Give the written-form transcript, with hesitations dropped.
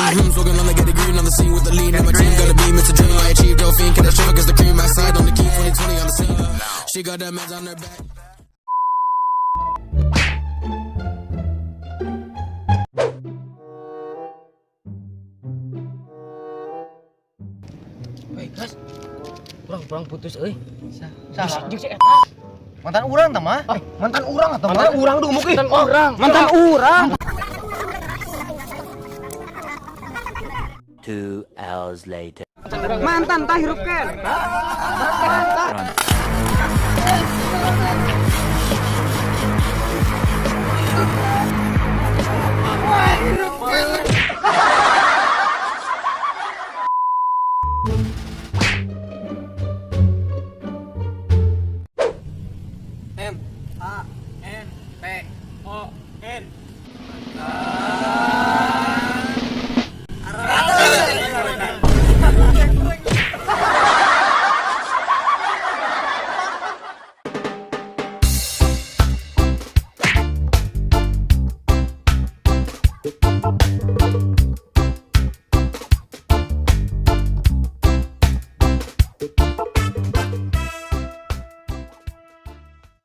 Smoking on the get the green on the scene with the lean. And my team got a beam, it's a dream. I achieved your fiend. Can I show cause the cream outside on the key 2020 on the scene. She got that meds on her back. Gas, kurang putus, Saha? Jeung si eta. Mantan urang tah mah? Mantan urang atuh mah. Mantan urang dulu mungkin. Mantan urang. 2 hours later. Mantan tah hirup kan. Mantan. Mantan